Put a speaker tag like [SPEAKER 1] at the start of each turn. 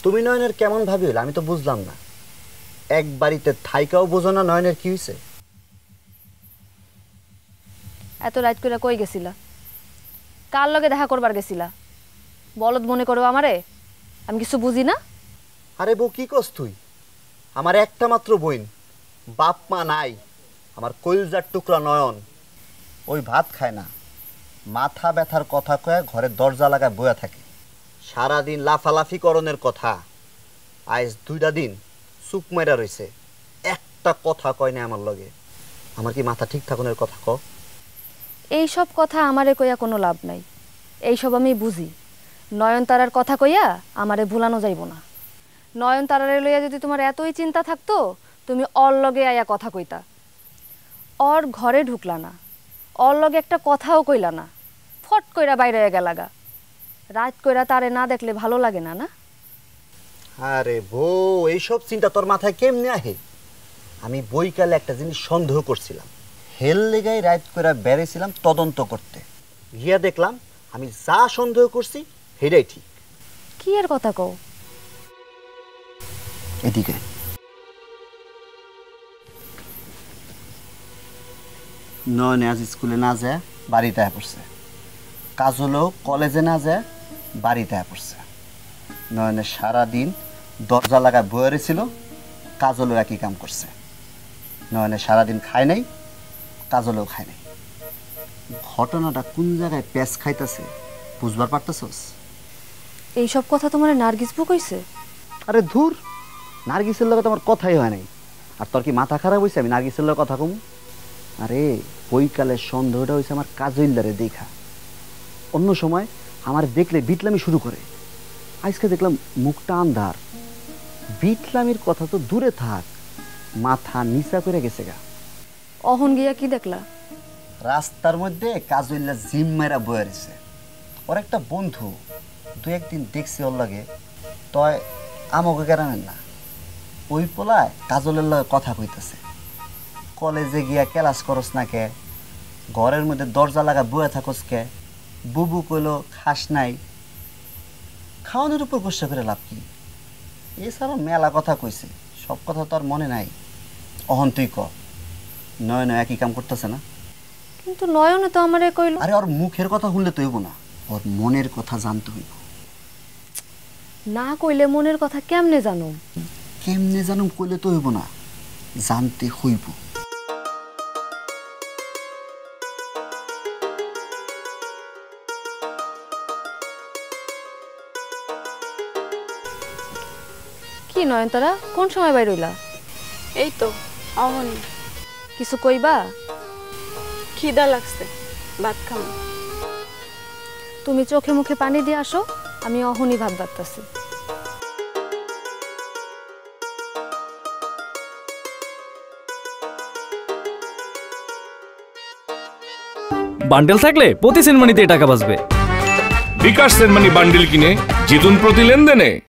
[SPEAKER 1] তুমি নয়নের কেমন ভাবি হইলে আমি তো বুঝলাম না। এক বাড়িতে থাইকাও বোঝো না নয়নের কি হয়েছে।
[SPEAKER 2] এত রাত করে কই গেছিলা? কার লগে দেখা করবার গেছিলা? বলদ মনে করো আমারে? আমি কিছু বুঝি না?
[SPEAKER 1] আরে বউ কি কস তুই? আমার একটা মাত্র বোন, বাপ মা নাই। আমার কলিজার টুকরা নয়ন ওই ভাত খায় না, মাথা ব্যথার কথা কয়ে ঘরে দরজা লাগায় বয়া থাকে। সারাদিন লাফালাফি করণের কথা। আজ 2টা দিন চুপ মেরা রয়েছে, একটা কথা কয় না আমার লগে। আমার কি মাথা ঠিক থাকুনের কথা ক?
[SPEAKER 2] এইসব কথা আমারে কইয়া কোনো লাভ নাই। এইসব আমি বুঝি। নয়নতারার কথা কইয়া আমারে ভুলানো যাইব না। নয়নতারারে লইয়া যদি তোমার এতই চিন্তা থাকতো, তুমি অর লগে আয়া কথা কইতা। অর ঘরে ঢুকলা না, অর লগে একটা কথাও কইলা না, ফট কইরা বাইরে গেলাগা। রাত কইরা তারে না দেখলে ভালো লাগে না, না?
[SPEAKER 1] আরে বউ, এইসব চিন্তা তোর মাথায় কেমনে আহে? আমি বইকালে একটা জিনিস সন্দেহ করছিলাম, হেল লেগাই রাত করে বেড়েছিলাম তদন্ত করতে। গিয়া দেখলাম আমি যা সন্দেহ করছি সেটাই ঠিক।
[SPEAKER 2] কি এর কথা কও?
[SPEAKER 1] এদিকে নয়নে আজ স্কুলে না যায় বাড়িতে পড়ছে, কাজলেও কলেজে না যায় বাড়িতে পড়ছে। নয়নে সারাদিন দরজা লাগায় বয়ে ছিল, কাজলেও একই কাম করছে। নয়নে সারাদিন খায় নাই, কাজলেও খায় নাই। ঘটনাটা কোন জায়গায় প্যাঁচ খাইতেছে বুঝবার পারতেছস?
[SPEAKER 2] এইসব কথা তোমার নার্গিস বউ কইছে?
[SPEAKER 1] আরে ধুর, নার্গিসের লগে তোমার কথাই হয় নাই। আর তোর কি মাথা খারাপ হয়েছে আমি নার্গিসের লগে কথা কম? আরে বইকালের সন্দেহটা হয়েছে আমার কাজইল্লারে দেখা। অন্য সময় আমার দেখলে বিটলামি শুরু করে, আজকে দেখলাম মুখটা আন্ধার। বিটলামির কথা তো দূরে থাক, মাথা নিচা করে গেছে গা।
[SPEAKER 2] অহন গিয়া কি দেখলা?
[SPEAKER 1] রাস্তার মধ্যে কাজইল্লা জিম মেরা বয়ে রয়েছে। ওর একটা বন্ধু 2-1 দিন দেখছে ওর লাগে, তয় আমাকে কেরামেন না। ওই পোলায় কাজলের লগে কথা কইতেছে, কলেজে গিয়া ক্লাস করস না কে, ঘরের মধ্যে দরজা লাগা বয়ে থাকস কে, বুবু কইলো খাস নাই। খাওয়ানোর উপর গোসা করে লাভ কি? এছাড়াও মেলা কথা কইছে, সব কথা তো আর মনে নাই। অহন তুই ক, নয় নয় একই কাম করতেছে না?
[SPEAKER 2] কিন্তু নয়নে তো আমারে কইলো।
[SPEAKER 1] আরে ওর মুখের কথা শুনলে তো হইব না, ওর মনের কথা জানতে হইব।
[SPEAKER 2] না কইলে মনের কথা কেমনে জানো?
[SPEAKER 1] কেমনে জানুম কইলে তো হইব না, জানতে হইব।
[SPEAKER 2] কি নয়নতারা, কোন সময় বাইর হইলা?
[SPEAKER 3] এই তো অহনি।
[SPEAKER 2] কিছু কইবা?
[SPEAKER 3] খিদা লাগছে, ভাত খাবো।
[SPEAKER 2] তুমি চোখে মুখে পানি দিয়ে আসো, আমি অহনি ভাত বাড়তাছি।
[SPEAKER 4] বান্ডেল থাকলে প্রতি সেনমানিতে টাকা বাঁচবে।
[SPEAKER 5] বিকাশ সেনমানি বান্ডেল কিনে জিতুন প্রতি লেনদেনে।